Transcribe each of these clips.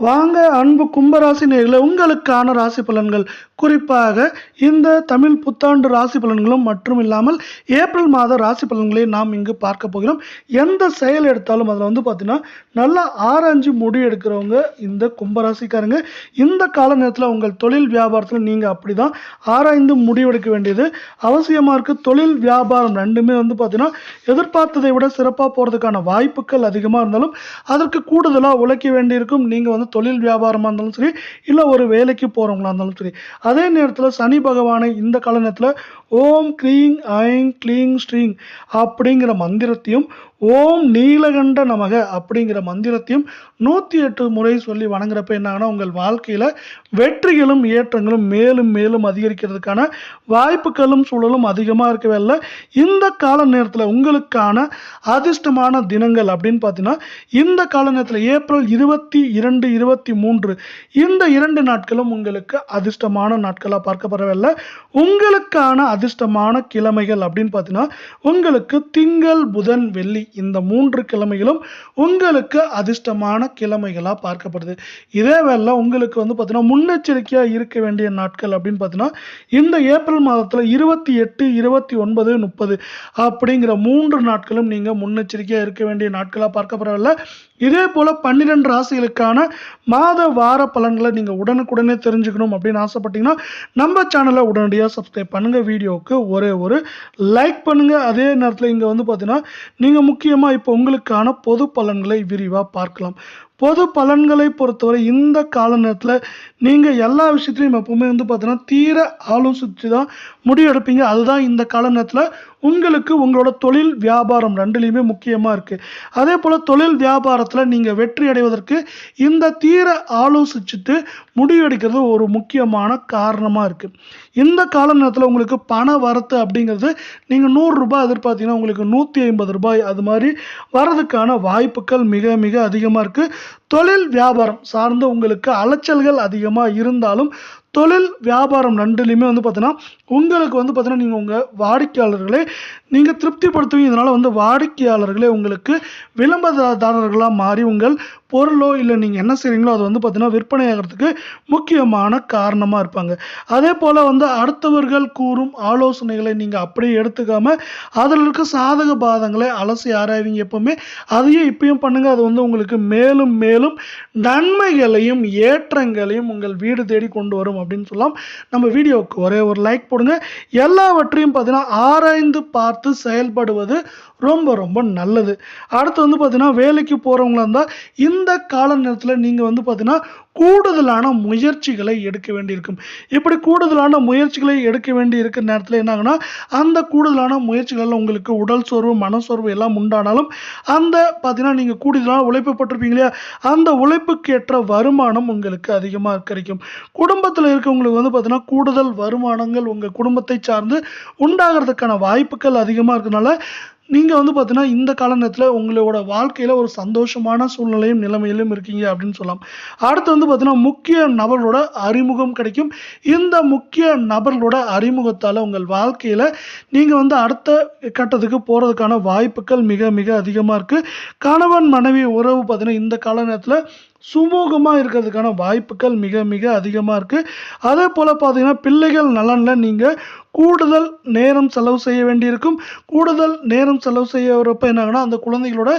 வாங்க அன்பு கும்பராசி நேயர்களே, உங்களுக்கான ராசி பலன்கள், குறிப்பாக இந்த தமிழ் புத்தாண்டு ராசி பலன்களும் மற்றும் இல்லாமல் ஏப்ரல் மாத ராசி பலன்களை நாம் இங்கு பார்க்க போகிறோம். எந்த செயல் எடுத்தாலும் அதில் பார்த்தீங்கன்னா நல்லா ஆராய்ஞ்சு முடிவு எடுக்கிறவங்க இந்த கும்பராசிக்காரங்க. இந்த கால நேரத்தில் உங்கள் தொழில் வியாபாரத்தில் நீங்கள் அப்படி தான் ஆராய்ந்து முடிவெடுக்க வேண்டியது அவசியமாக இருக்குது. தொழில் வியாபாரம் ரெண்டுமே பார்த்தீங்கன்னா எதிர்பார்த்ததை விட சிறப்பாக போகிறதுக்கான வாய்ப்புகள் அதிகமாக இருந்தாலும் அதற்கு கூடுதலாக உழைக்க வேண்டியிருக்கும். நீங்கள் தொழில் வியாபாரமாக இருந்தாலும் சரி, இல்லை ஒரு வேலைக்கு போகிறவங்களா இருந்தாலும் சரி. அதே நேரத்தில் சனி பகவானை இந்த கால நேரத்தில் ஓம் க்ரீங் ஐங் க்ளீங் ஸ்ரீங் அப்படிங்கிற மந்திரத்தையும், ஓம் நீலகண்ட நமக அப்படிங்கிற மந்திரத்தையும் 108 முறை சொல்லி வணங்குறப்ப என்னாங்கன்னா உங்கள் வாழ்க்கையில் வெற்றிகளும் ஏற்றங்களும் மேலும் மேலும் அதிகரிக்கிறதுக்கான வாய்ப்புகளும் சூழலும் அதிகமாக இருக்கவே இல்லை. இந்த கால நேரத்தில் உங்களுக்கான அதிர்ஷ்டமான தினங்கள் அப்படின்னு பார்த்தீங்கன்னா இந்த கால நேரத்தில் ஏப்ரல் 22, 23 இந்த 2 நாட்களும் உங்களுக்கு அதிர்ஷ்டமான நாட்களாக பார்க்கப்படவில்லை. உங்களுக்கான அதிர்ஷ்டமான கிழமைகள் அப்படின்னு பார்த்தீங்கன்னா உங்களுக்கு திங்கள், புதன், வெள்ளி இந்த 3 கிழமைகளும் உங்களுக்கு அதிர்ஷ்டமான கிழமைகளாக பார்க்கப்படுது. இதே வேளை உங்களுக்கு பார்த்தீங்கன்னா முன்னெச்சரிக்கையாக இருக்க வேண்டிய நாட்கள் அப்படின்னு பார்த்தீங்கன்னா இந்த ஏப்ரல் மாதத்தில் 28, 29, 30 அப்படிங்கிற 3 நாட்களும் நீங்கள் முன்னெச்சரிக்கையாக இருக்க வேண்டிய நாட்களாக பார்க்கப்படவில்லை. இதே போல் 12 ராசிகளுக்கான மாத வார பலன்களை நீங்கள் உடனுக்குடனே தெரிஞ்சுக்கணும் அப்படின்னு ஆசைப்பட்டீங்கன்னா நம்ம சேனலை உடனடியாக சப்ஸ்கிரைப் பண்ணுங்கள். வீடியோவுக்கு ஒரு லைக் பண்ணுங்கள். அதே நேரத்தில் இங்கே பார்த்தீங்கன்னா நீங்கள் முக்கியமாக இப்போ உங்களுக்கான பொது பலன்களை விரிவாக பார்க்கலாம். பொது பலன்களை பொறுத்தவரை இந்த கால நேரத்தில் நீங்கள் எல்லா விஷயத்துலையும் எப்பவுமே பார்த்தீங்கன்னா தீர ஆலோசித்து தான் முடிவெடுப்பீங்க. அதுதான் இந்த கால நேரத்தில் உங்களுக்கு உங்களோட தொழில் வியாபாரம் ரெண்டுலேயுமே முக்கியமாக இருக்குது. அதே போல் தொழில் வியாபாரத்தில் நீங்கள் வெற்றி அடைவதற்கு இந்த தீர ஆலோசிச்சுட்டு முடிவெடுக்கிறது ஒரு முக்கியமான காரணமாக இருக்குது. இந்த கால நேரத்தில் உங்களுக்கு பண வரத்து அப்படிங்கிறது நீங்கள் 100 ரூபாய் எதிர்பார்த்தீங்கன்னா உங்களுக்கு 150 ரூபாய் அது மாதிரி வரதுக்கான வாய்ப்புகள் மிக மிக அதிகமாக இருக்குது. தொழில் வியாபாரம் சார்ந்து உங்களுக்கு அலைச்சல்கள் அதிகமாக இருந்தாலும் தொழில் வியாபாரம் ரெண்டுலையுமே பார்த்தீங்கன்னா உங்களுக்கு பார்த்தீங்கன்னா நீங்கள் உங்கள் வாடிக்கையாளர்களை நீங்கள் திருப்திப்படுத்துவீங்க. இதனால் வாடிக்கையாளர்களே உங்களுக்கு விளம்பரதாரர்களாக மாறி உங்கள் பொருளோ இல்லை நீங்கள் என்ன செய்கிறீங்களோ அது பார்த்தீங்கன்னா விற்பனை ஆகிறதுக்கு முக்கியமான காரணமாக இருப்பாங்க. அதே போல் அடுத்தவர்கள் கூறும் ஆலோசனைகளை நீங்கள் அப்படியே எடுத்துக்காமல் அதில் இருக்க சாதக பாதங்களை அலசி ஆராய்வீங்க. எப்போவுமே அதையே இப்பயும் பண்ணுங்கள். அது உங்களுக்கு மேலும் மேலும் நன்மைகளையும் ஏற்றங்களையும் உங்கள் வீடு தேடி கொண்டு வரும் அப்படின்னு சொல்லலாம். நம்ம வீடியோவுக்கு ஒரு லைக் போடுங்க. எல்லாவற்றையும் பார்த்தீங்கன்னா ஆராய்ந்து பார்த்து செயல்படுவது ரொம்ப ரொம்ப நல்லது. அடுத்து பார்த்தீங்கன்னா வேலைக்கு போகிறவங்களா இருந்தால் இந்த கால நேரத்தில் நீங்கள் பார்த்தீங்கன்னா கூடுதலான முயற்சிகளை எடுக்க வேண்டியிருக்கும். இப்படி கூடுதலான முயற்சிகளை எடுக்க வேண்டி இருக்கிற நேரத்தில் என்னாங்கன்னா அந்த கூடுதலான முயற்சிகளில் உங்களுக்கு உடல் சோர்வு, மனசோர்வு எல்லாம் உண்டானாலும் அந்த பார்த்தீங்கன்னா நீங்கள் கூடுதலான உழைப்பு பட்டிருப்பீங்க இல்லையா, அந்த உழைப்புக்கேற்ற வருமானம் உங்களுக்கு அதிகமாக கிடைக்கும். குடும்பத்தில் இருக்கவங்களுக்கு பார்த்தீங்கன்னா கூடுதல் வருமானங்கள் உங்கள் குடும்பத்தை சார்ந்து உண்டாகிறதுக்கான வாய்ப்புகள் அதிகமாக இருக்கிறதுனால நீங்கள் பார்த்தீங்கன்னா இந்த கால நேரத்தில் உங்களோட வாழ்க்கையில் ஒரு சந்தோஷமான சூழ்நிலையும் நிலைமையிலும் இருக்கீங்க அப்படின்னு சொல்லலாம். அடுத்து பார்த்தீங்கன்னா முக்கிய நபர்களோட அறிமுகம் கிடைக்கும். இந்த முக்கிய நபர்களோட அறிமுகத்தால் உங்கள் வாழ்க்கையில் நீங்கள் அடுத்த கட்டத்துக்கு போகிறதுக்கான வாய்ப்புகள் மிக மிக அதிகமாக இருக்குது. கணவன் மனைவி உறவு பார்த்தீங்கன்னா இந்த கால நேரத்தில் சுமூகமாக இருக்கிறதுக்கான வாய்ப்புகள் மிக மிக அதிகமாக இருக்குது. அதே போல் பார்த்தீங்கன்னா பிள்ளைகள் நலனில் நீங்கள் கூடுதல் நேரம் செலவு செய்ய வேண்டியிருக்கும். கூடுதல் நேரம் செலவு செய்யறப்ப என்னாங்கன்னா அந்த குழந்தைகளோட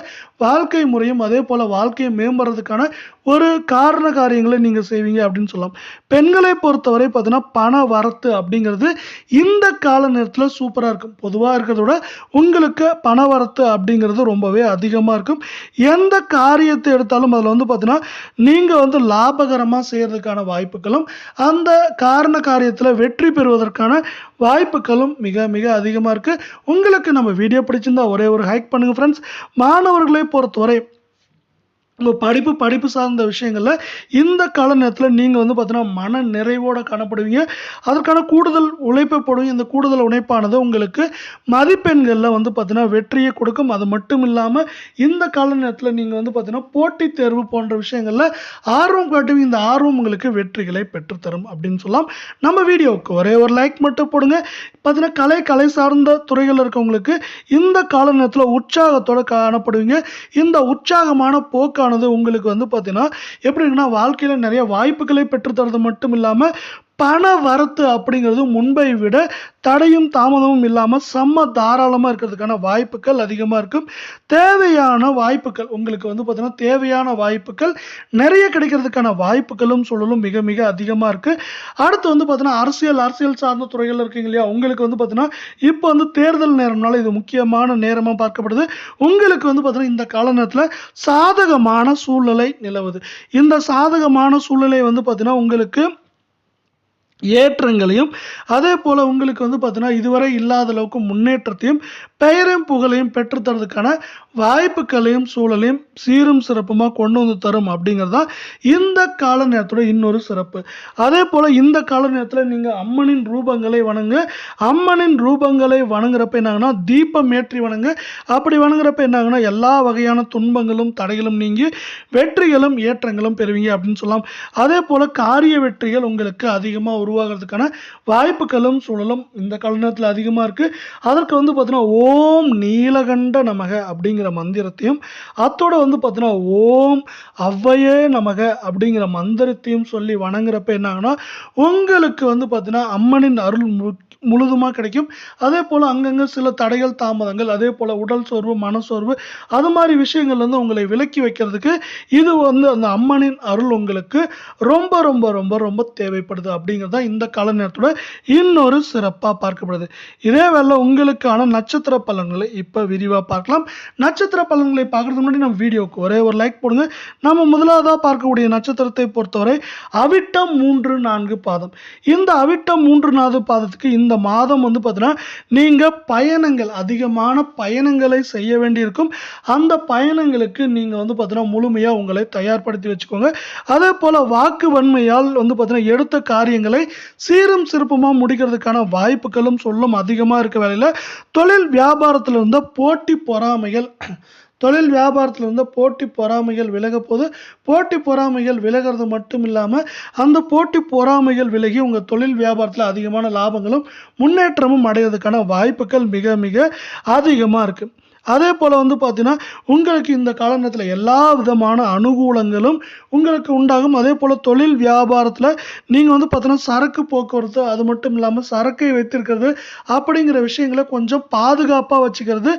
வாழ்க்கை முறையும் அதே போல் வாழ்க்கையை மேம்படுறதுக்கான ஒரு காரண காரியங்களை நீங்கள் செய்வீங்க அப்படின்னு சொல்லலாம். பெண்களை பொறுத்தவரை பார்த்தீங்கன்னா பண வரத்து அப்படிங்கிறது இந்த கால நேரத்தில் சூப்பராக இருக்கும். பொதுவாக இருக்கிறத விட உங்களுக்கு பண வரத்து அப்படிங்கிறது ரொம்பவே அதிகமாக இருக்கும். எந்த காரியத்தை எடுத்தாலும் அதில் பார்த்தீங்கன்னா நீங்கள் லாபகரமாக செய்கிறதுக்கான வாய்ப்புகளும் அந்த காரண காரியத்தில் வெற்றி பெறுவதற்கான வாய்ப்புகளும் மிக மிக அதிகமாக இருக்குது. உங்களுக்கு நம்ம வீடியோ பிடிச்சிருந்தா ஒரு ஹைக் பண்ணுங்கள் ஃப்ரெண்ட்ஸ். மாணவர்களை பொறுத்தவரை உங்கள் படிப்பு சார்ந்த விஷயங்களில் இந்த கால நேரத்தில் நீங்கள் பார்த்தீங்கன்னா மன நிறைவோடு காணப்படுவீங்க. அதற்கான கூடுதல் உழைப்பப்படும். இந்த கூடுதல் உழைப்பானது உங்களுக்கு மதிப்பெண்களில் பார்த்தீங்கன்னா வெற்றியை கொடுக்கும். அது மட்டும் இல்லாமல் இந்த கால நேரத்தில் நீங்கள் பார்த்தீங்கன்னா போட்டித் தேர்வு போன்ற விஷயங்களில் ஆர்வம் காட்டுவீங்க. இந்த ஆர்வம் உங்களுக்கு வெற்றிகளை பெற்றுத்தரும் அப்படின்னு சொல்லலாம். நம்ம வீடியோவுக்கு ஒரு லைக் மட்டும் போடுங்க. பார்த்தீங்கன்னா கலை சார்ந்த துறைகள் இருக்கவங்களுக்கு இந்த கால நேரத்தில் உற்சாகத்தோடு காணப்படுவீங்க. இந்த உற்சாகமான போக்கு குருவானது உங்களுக்கு வந்து பார்த்தீங்கன்னா எப்படி இருக்குன்னா வாழ்க்கையில் நிறைய வாய்ப்புகளை பெற்றுத்தரது மட்டும் இல்லாமல் பண வரத்து அப்படிங்கிறது முன்பை விட தடையும் தாமதமும் இல்லாமல் செம்ம தாராளமாக இருக்கிறதுக்கான வாய்ப்புகள் அதிகமாக இருக்கும். தேவையான வாய்ப்புகள் உங்களுக்கு வந்து பார்த்தீங்கன்னா தேவையான வாய்ப்புகள் நிறைய கிடைக்கிறதுக்கான வாய்ப்புகளும் சூழலும் மிக மிக அதிகமாக இருக்குது. அடுத்து வந்து பார்த்தீங்கன்னா அரசியல் சார்ந்த துறைகள் இருக்கீங்க இல்லையா, உங்களுக்கு வந்து பார்த்தீங்கன்னா இப்போ வந்து தேர்தல் நேரம்னால இது முக்கியமான நேரமாக பார்க்கப்படுது. உங்களுக்கு வந்து பார்த்தீங்கன்னா இந்த கால நேரத்தில் சாதகமான சூழ்நிலை நிலவுது. இந்த சாதகமான சூழ்நிலை வந்து பார்த்தீங்கன்னா உங்களுக்கு ஏற்றங்களையும் அதே போல் உங்களுக்கு வந்து பார்த்தீங்கன்னா இதுவரை இல்லாத அளவுக்கு முன்னேற்றத்தையும் பெயரையும் புகழையும் பெற்றுத்தரதுக்கான வாய்ப்புகளையும் சூழலையும் சீரும் சிறப்புமாக கொண்டு வந்து தரும் அப்படிங்கிறது தான் இந்த கால நேரத்தோட இன்னொரு சிறப்பு. அதே போல் இந்த கால நேரத்தில் நீங்கள் அம்மனின் ரூபங்களை வணங்க. அம்மனின் ரூபங்களை வணங்குறப்ப என்னாங்கன்னா தீபம் ஏற்றி வணங்க. அப்படி வணங்குறப்ப என்னாங்கன்னா எல்லா வகையான துன்பங்களும் தடைகளும் நீங்கி வெற்றிகளும் ஏற்றங்களும் பெறுவீங்க அப்படின்னு சொல்லலாம். அதே போல் காரிய வெற்றிகள் உங்களுக்கு அதிகமாக உருவாகிறதுக்கான வாய்ப்புகளும் சூழலும் இந்த கால நேரத்தில் அதிகமாக இருக்குது. அதற்கு வந்து பார்த்தீங்கன்னா ஓம் நீலகண்ட நமக அப்படிங்கிற மந்திரத்தையும் அத்தோட வந்து பார்த்தீங்கன்னா ஓம் அவ்வையே நமக அப்படிங்கிற மந்திரத்தையும் சொல்லி வணங்குறப்ப என்னாங்கன்னா உங்களுக்கு வந்து பார்த்தீங்கன்னா அம்மனின் அருள் முழுதுமாக கிடைக்கும். அதே போல் அங்கங்கே சில தடைகள் தாமதங்கள் அதே போல் உடல் சோர்வு மனசோர்வு அது மாதிரி விஷயங்கள் வந்து உங்களை விலக்கி வைக்கிறதுக்கு இது வந்து அந்த அம்மனின் அருள் உங்களுக்கு ரொம்ப ரொம்ப ரொம்ப ரொம்ப தேவைப்படுது அப்படிங்கிறத இந்த கால நேரத்தோட இன்னொரு சிறப்பாக பார்க்கப்படுது. இதே வேளை உங்களுக்கான நட்சத்திர பலன்களை இப்போ விரிவாக பார்க்கலாம். நட்சத்திர பலன்களை பார்க்கறதுக்கு முன்னாடி நம்ம வீடியோவுக்கு ஒரே ஒரு லைக் போடுங்க. நம்ம முதலாவதாக பார்க்கக்கூடிய நட்சத்திரத்தை பொறுத்தவரை அவிட்டம் 3-4 பாதம். இந்த அவிட்டம் 3-4 பாதத்துக்கு இந்த மாதம் வந்து பார்த்தீங்கன்னா நீங்கள் பயணங்கள் அதிகமான பயணங்களை செய்ய வேண்டியிருக்கும். அந்த பயணங்களுக்கு நீங்கள் வந்து பார்த்தீங்கன்னா முழுமையாக உங்களை தயார்படுத்தி வச்சுக்கோங்க. அதே போல் வாக்கு வன்மையால் வந்து பார்த்தீங்கன்னா எடுத்த காரியங்களை சீரும் சிறப்புமாக முடிக்கிறதுக்கான வாய்ப்புகளும் சொல்லும் அதிகமாக இருக்க வேலையில் தொழில் வியாபாரத்தில் இருந்த போட்டி பொறாமைகள் விலக போது போட்டி பொறாமைகள் விலகிறது மட்டும் இல்லாமல் அந்த போட்டி பொறாமைகள் விலகி உங்கள் தொழில் வியாபாரத்தில் அதிகமான லாபங்களும் முன்னேற்றமும் அடைகிறதுக்கான வாய்ப்புகள் மிக மிக அதிகமாக இருக்குது. அதே போல் வந்து பார்த்தீங்கன்னா உங்களுக்கு இந்த கால நேரத்தில் எல்லா விதமான அனுகூலங்களும் உங்களுக்கு உண்டாகும். அதே போல் தொழில் வியாபாரத்தில் நீங்கள் வந்து பார்த்தீங்கன்னா சரக்கு போக்குவரத்து அது மட்டும் இல்லாமல் சரக்கை வைத்திருக்கிறது அப்படிங்கிற விஷயங்களை கொஞ்சம் பாதுகாப்பாக வச்சுக்கிறது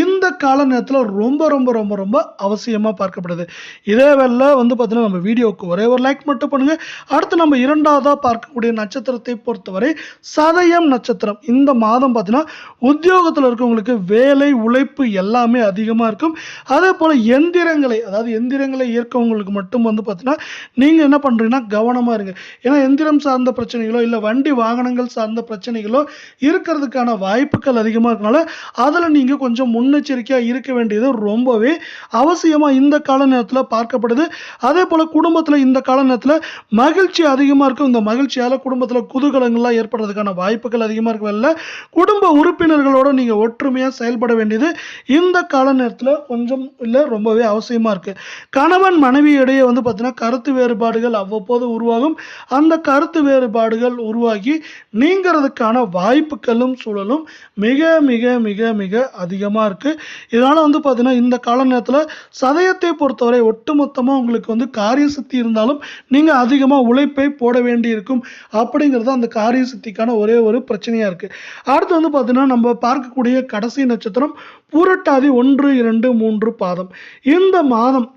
இந்த கால நேரத்தில் ரொம்ப ரொம்ப ரொம்ப ரொம்ப அவசியமாக பார்க்கப்படுது. இதே வேளை வந்து பார்த்தீங்கன்னா நம்ம வீடியோவுக்கு ஒரே ஒரு லைக் மட்டும் பண்ணுங்கள். அடுத்து நம்ம இரண்டாவதாக பார்க்கக்கூடிய நட்சத்திரத்தை பொறுத்தவரை சதயம் நட்சத்திரம். இந்த மாதம் பார்த்தீங்கன்னா உத்தியோகத்தில் இருக்கவங்களுக்கு வேலை உழைப்பு எல்லாமே அதிகமாக இருக்கும். அதே போல் எந்திரங்களை இயக்கவங்களுக்கு மட்டும் வந்து பார்த்தீங்கன்னா நீங்கள் என்ன பண்ணுறீங்கன்னா கவனமாக இருங்க. ஏன்னா எந்திரம் சார்ந்த பிரச்சனைகளோ இல்லை வண்டி வாகனங்கள் சார்ந்த பிரச்சனைகளோ இருக்கிறதுக்கான வாய்ப்புகள் அதிகமாக இருக்கனால அதில் நீங்கள் கொஞ்சம் முன்னெச்சரிக்கையாக இருக்க வேண்டியது ரொம்பவே அவசியமாக இந்த கால நேரத்தில் பார்க்கப்படுது. அதே போல் குடும்பத்தில் இந்த கால நேரத்தில் மகிழ்ச்சி அதிகமாக இருக்கும். இந்த மகிழ்ச்சியால் குடும்பத்தில் குதூகலங்கள்லாம் ஏற்படுறதுக்கான வாய்ப்புகள் அதிகமாக இருக்கவில்லை. குடும்ப உறுப்பினர்களோடு நீங்கள் ஒற்றுமையாக செயல்பட வேண்டியது இந்த கால நேரத்தில் கொஞ்சம் இல்லை ரொம்பவே அவசியமாக இருக்குது. கணவன் மனைவி இடையே வந்து பார்த்தீங்கன்னா கருத்து வேறுபாடுகள் அவ்வப்போது உருவாகும். அந்த கருத்து வேறுபாடுகள் உருவாகி நீங்கிறதுக்கான வாய்ப்புகளும் சூழலும் மிக மிக மிக மிக அதிகமாக இருக்குது. இதனால் வந்து பார்த்தீங்கன்னா இந்த கால நேரத்தில் சதயத்தை பொறுத்தவரை ஒட்டுமொத்தமாக உங்களுக்கு வந்து காரிய சக்தி இருந்தாலும் நீங்கள் அதிகமாக உழைப்பை போட வேண்டி இருக்கும் அப்படிங்கிறது அந்த காரிய சக்திக்கான ஒரே ஒரு பிரச்சனையாக இருக்குது. அடுத்து வந்து பார்த்தீங்கன்னா நம்ம பார்க்கக்கூடிய கடைசி நட்சத்திரம் பூரட்டாதி 1-2-3 பாதம். இந்த மாதம்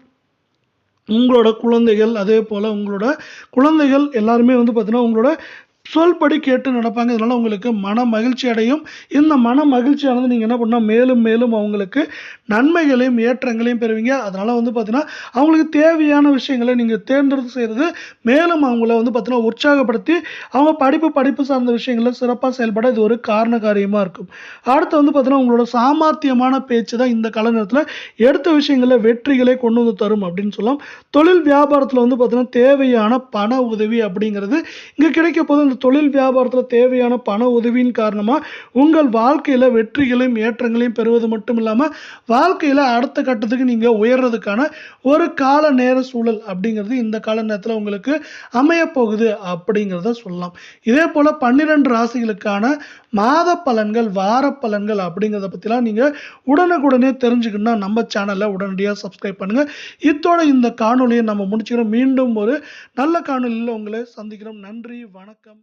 உங்களோட குழந்தைகள் அதே போல் உங்களோட குழந்தைகள் எல்லாருமே வந்து பார்த்தீங்கன்னா உங்களோட சொல்படி கேட்டு நடப்பாங்க. இதனால் உங்களுக்கு மன மகிழ்ச்சி அடையும். இந்த மன மகிழ்ச்சியானது நீங்கள் என்ன பண்ணால் மேலும் மேலும் அவங்களுக்கு நன்மைகளையும் ஏற்றங்களையும் பெறுவீங்க. அதனால் வந்து பார்த்தீங்கன்னா அவங்களுக்கு தேவையான விஷயங்களை நீங்கள் தேர்ந்தெடுத்து செய்கிறது மேலும் அவங்கள வந்து பார்த்தீங்கன்னா உற்சாகப்படுத்தி அவங்க படிப்பு சார்ந்த விஷயங்களில் சிறப்பாக செயல்பட இது ஒரு காரண காரியமாக இருக்கும். அடுத்து வந்து பார்த்தீங்கன்னா உங்களோட சாமர்த்தியமான பேச்சு தான் இந்த கால நேரத்தில் எடுத்த விஷயங்களில் வெற்றிகளை கொண்டு வந்து தரும் அப்படின்னு சொல்லலாம். தொழில் வியாபாரத்தில் வந்து பார்த்தீங்கன்னா தேவையான பண உதவி அப்படிங்கிறது இங்கே கிடைக்க போது இந்த தொழில் வியாபாரத்தில் தேவையான பண உதவியின் காரணமாக உங்கள் வாழ்க்கையில் வெற்றிகளையும் ஏற்றங்களையும் பெறுவது மட்டும் இல்லாமல் வாழ்க்கையில் அடுத்த கட்டத்துக்கு நீங்கள் உயர்றதுக்கான ஒரு கால நேர சூழல் அப்படிங்கிறது இந்த கால நேரத்தில் உங்களுக்கு அமையப்போகுது அப்படிங்கிறத சொல்லலாம். இதே போல் 12 ராசிகளுக்கான மாத பலன்கள், வார பலன்கள் அப்படிங்கிறத பற்றிலாம் நீங்கள் உடனுக்குடனே தெரிஞ்சுக்கணும்னா நம்ம சேனலை உடனடியாக சப்ஸ்கிரைப் பண்ணுங்கள். இத்தோட இந்த காணொலியை நம்ம முடிச்சுக்கிறோம். மீண்டும் ஒரு நல்ல காணொலியில் உங்களை சந்திக்கிறோம். நன்றி, வணக்கம்.